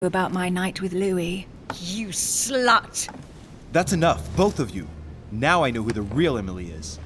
about my night with Louis. You slut! That's enough, both of you. Now I know who the real Emily is.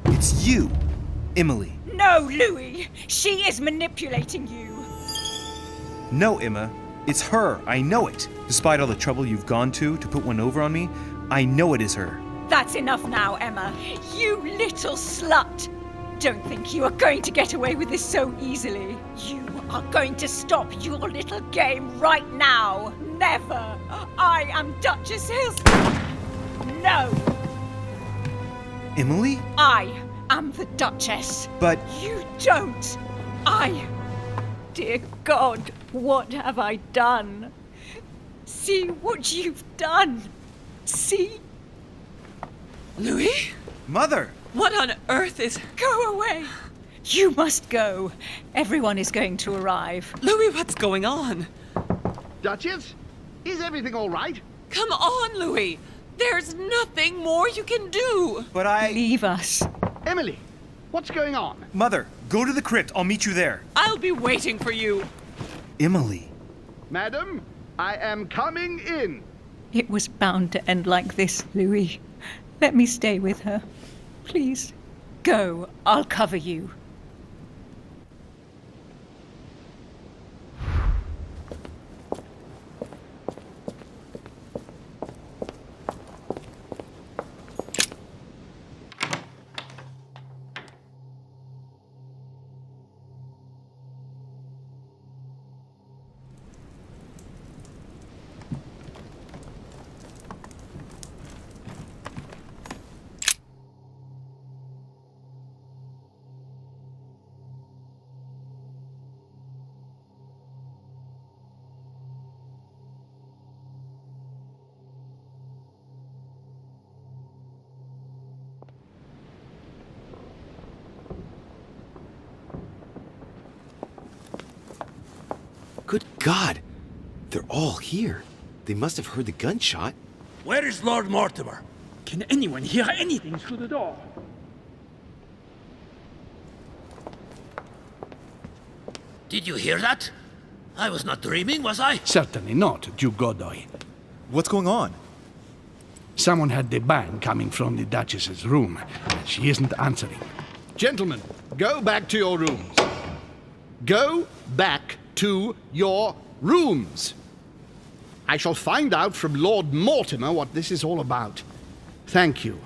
It's you, Emily. No, Louis! She is manipulating you! No, Emma. It's her. I know it. Despite all the trouble you've gone to put one over on me, I know it is her. That's enough now, Emma. You little slut! Don't think you are going to get away with this so easily. You are going to stop your little game right now. Never! I am Duchess Hills. No! Emily? I am the Duchess. But You don't! Dear God, what have I done? See what you've done. See? Louis? Mother! What on earth is... Go away! You must go. Everyone is going to arrive. Louis, what's going on? Duchess? Is everything all right? Come on, Louis! There's nothing more you can do! But I... Leave us. Emily, what's going on? Mother, go to the crypt. I'll meet you there. I'll be waiting for you. Emily. Madam, I am coming in. It was bound to end like this, Louis. Let me stay with her. Please. Go. I'll cover you. Good God! They're all here. They must have heard the gunshot. Where is Lord Mortimer? Can anyone hear anything through the door? Did you hear that? I was not dreaming, was I? Certainly not, Duke Godoy. What's going on? Someone had the bang coming from the Duchess's room, and she isn't answering. Gentlemen, go back to your rooms. Go back to your rooms. I shall find out from Lord Mortimer what this is all about. Thank you.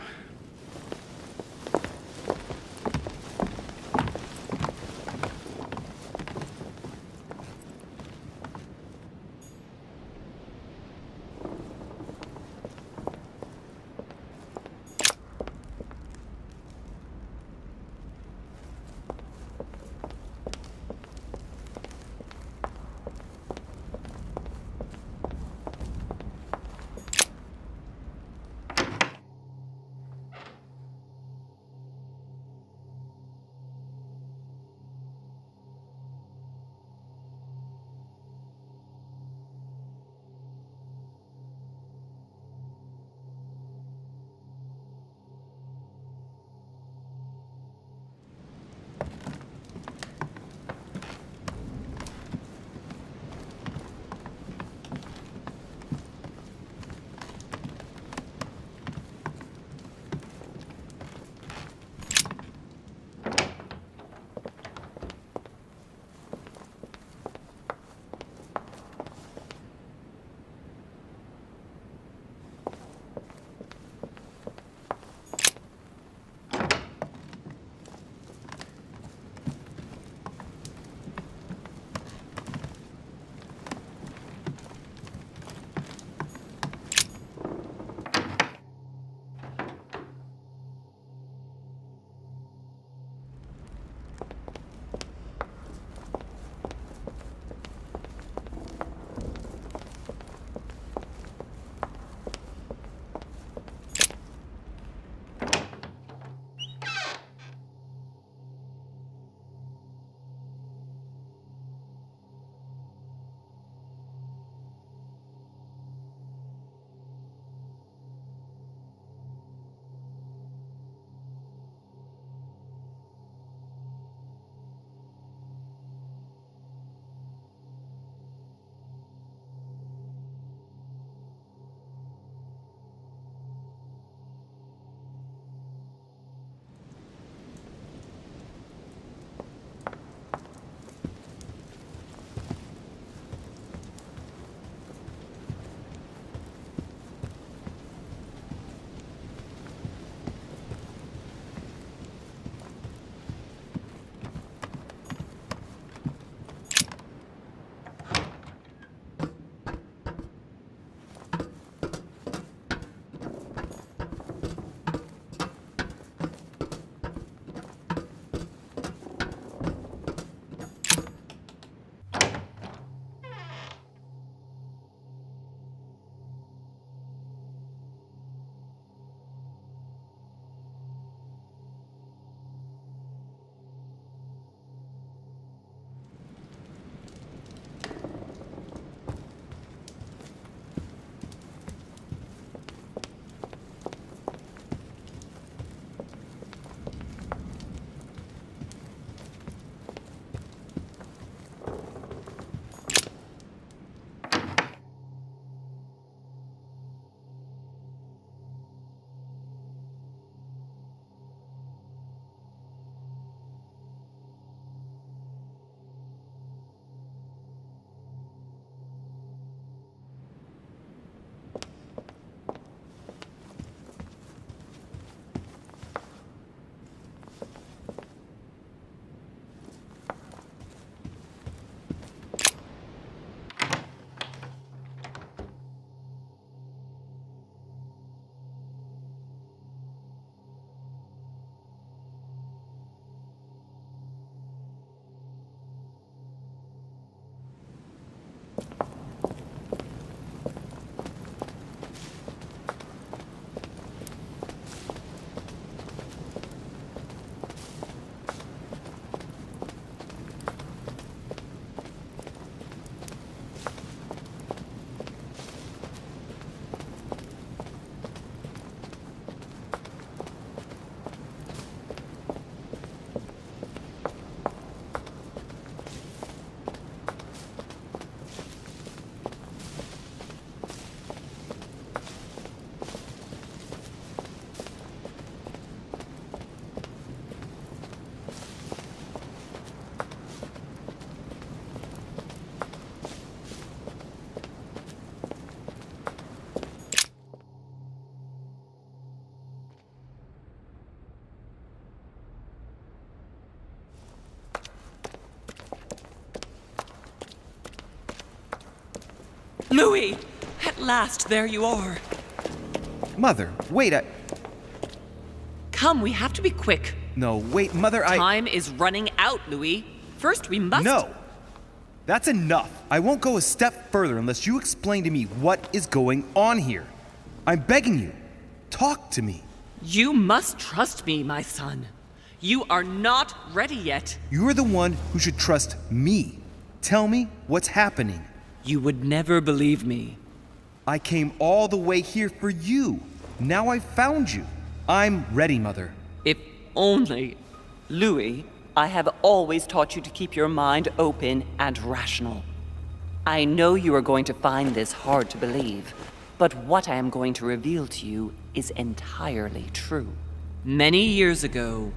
Louis! At last, there you are. Mother, wait, Come, we have to be quick. No, wait, Mother, Time is running out, Louis. First, we must... No! That's enough. I won't go a step further unless you explain to me what is going on here. I'm begging you. Talk to me. You must trust me, my son. You are not ready yet. You're the one who should trust me. Tell me what's happening. You would never believe me. I came all the way here for you. Now I've found you. I'm ready, Mother. If only... Louis, I have always taught you to keep your mind open and rational. I know you are going to find this hard to believe, but what I am going to reveal to you is entirely true. Many years ago,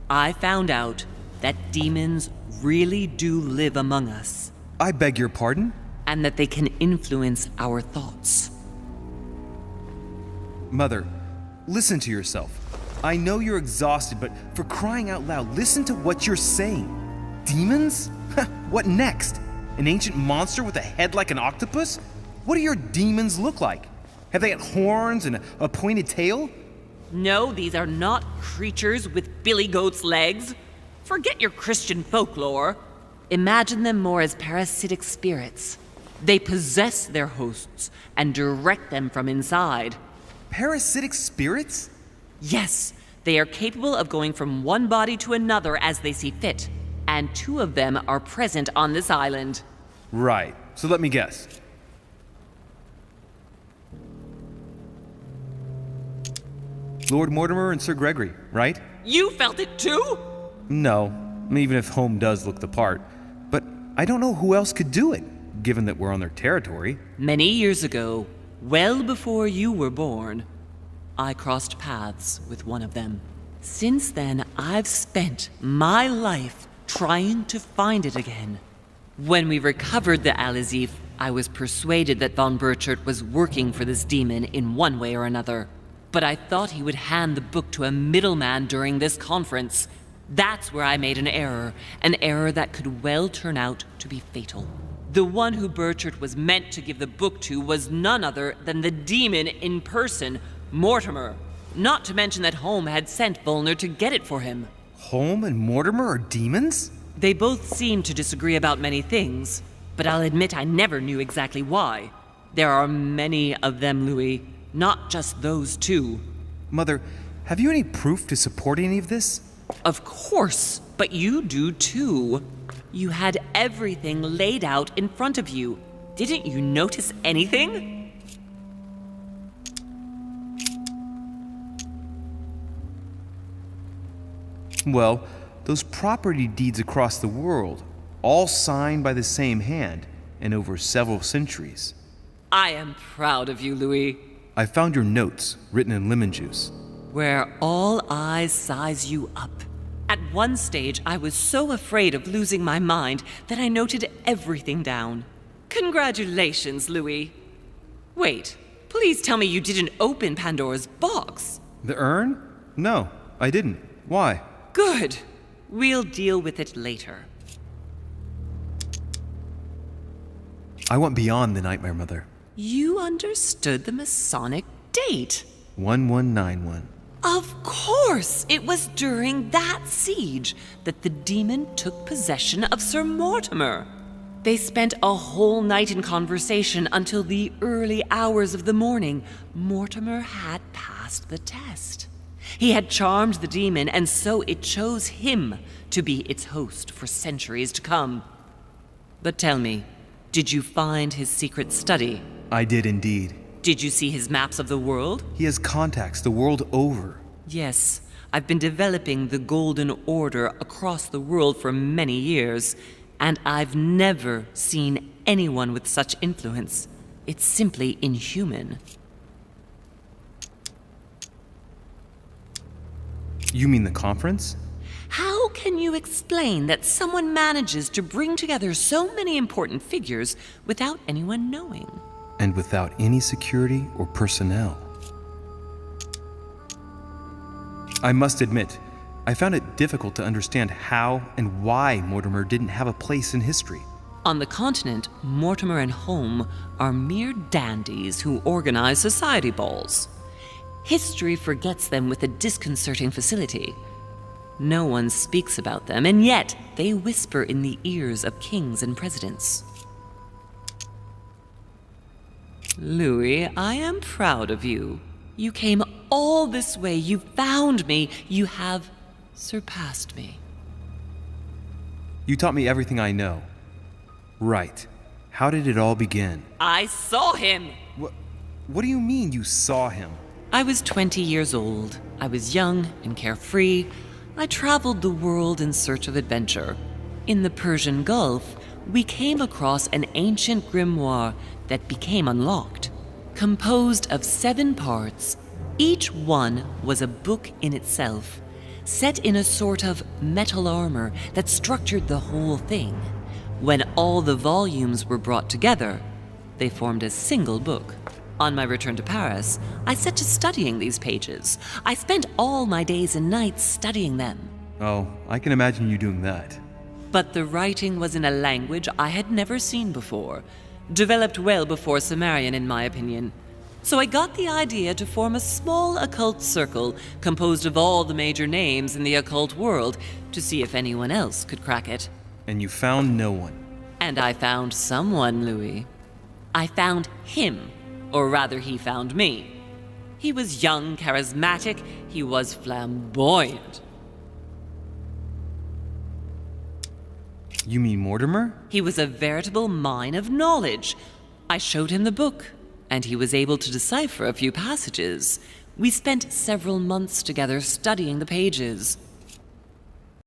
I found out that demons really do live among us, I beg your pardon? and that they can influence our thoughts. Mother, listen to yourself. I know you're exhausted, but for crying out loud, listen to what you're saying. Demons? What next? An ancient monster with a head like an octopus? What do your demons look like? Have they got horns and a pointed tail? No, these are not creatures with billy goat's legs. Forget your Christian folklore. Imagine them more as parasitic spirits. They possess their hosts and direct them from inside. Parasitic spirits? Yes, they are capable of going from one body to another as they see fit, and 2 of them are present on this island. Right. So let me guess. Lord Mortimer and Sir Gregory, right? You felt it too? No, even if Home does look the part. But I don't know who else could do it, given that we're on their territory. Many years ago, well before you were born, I crossed paths with one of them. Since then, I've spent my life trying to find it again. When we recovered the Alizif, I was persuaded that von Burchard was working for this demon in one way or another. But I thought he would hand the book to a middleman during this conference. That's where I made an error that could well turn out to be fatal. The one who Burchard was meant to give the book to was none other than the demon in person, Mortimer. Not to mention that Home had sent Volner to get it for him. Home and Mortimer are demons? They both seemed to disagree about many things, but I'll admit I never knew exactly why. There are many of them, Louis, not just those 2. Mother, have you any proof to support any of this? Of course, but you do too. You had everything laid out in front of you. Didn't you notice anything? Well, those property deeds across the world, all signed by the same hand and over several centuries. I am proud of you, Louis. I found your notes written in lemon juice. Where all eyes size you up. At one stage, I was so afraid of losing my mind that I noted everything down. Congratulations, Louis. Wait, please tell me you didn't open Pandora's box. The urn? No, I didn't. Why? Good. We'll deal with it later. I went beyond the nightmare, Mother. You understood the Masonic date. 1191. Of course! It was during that siege that the demon took possession of Sir Mortimer. They spent a whole night in conversation until the early hours of the morning. Mortimer had passed the test. He had charmed the demon, and so it chose him to be its host for centuries to come. But tell me, did you find his secret study? I did indeed. Did you see his maps of the world? He has contacts the world over. Yes, I've been developing the Golden Order across the world for many years, and I've never seen anyone with such influence. It's simply inhuman. You mean the conference? How can you explain that someone manages to bring together so many important figures without anyone knowing? And without any security or personnel. I must admit, I found it difficult to understand how and why Mortimer didn't have a place in history. On the continent, Mortimer and Home are mere dandies who organize society balls. History forgets them with a disconcerting facility. No one speaks about them, and yet they whisper in the ears of kings and presidents. Louis, I am proud of you. You came all this way, you found me, you have surpassed me. You taught me everything I know. Right. How did it all begin? I saw him! What do you mean you saw him? I was 20 years old. I was young and carefree. I traveled the world in search of adventure. In the Persian Gulf, we came across an ancient grimoire that became unlocked. Composed of 7 parts, each one was a book in itself, set in a sort of metal armor that structured the whole thing. When all the volumes were brought together, they formed a single book. On my return to Paris, I set to studying these pages. I spent all my days and nights studying them. Oh, I can imagine you doing that. But the writing was in a language I had never seen before, developed well before Sumerian, in my opinion. So I got the idea to form a small occult circle composed of all the major names in the occult world to see if anyone else could crack it. And you found no one. And I found someone, Louis. I found him, or rather he found me. He was young, charismatic, he was flamboyant. You mean Mortimer? He was a veritable mine of knowledge. I showed him the book, and he was able to decipher a few passages. We spent several months together studying the pages.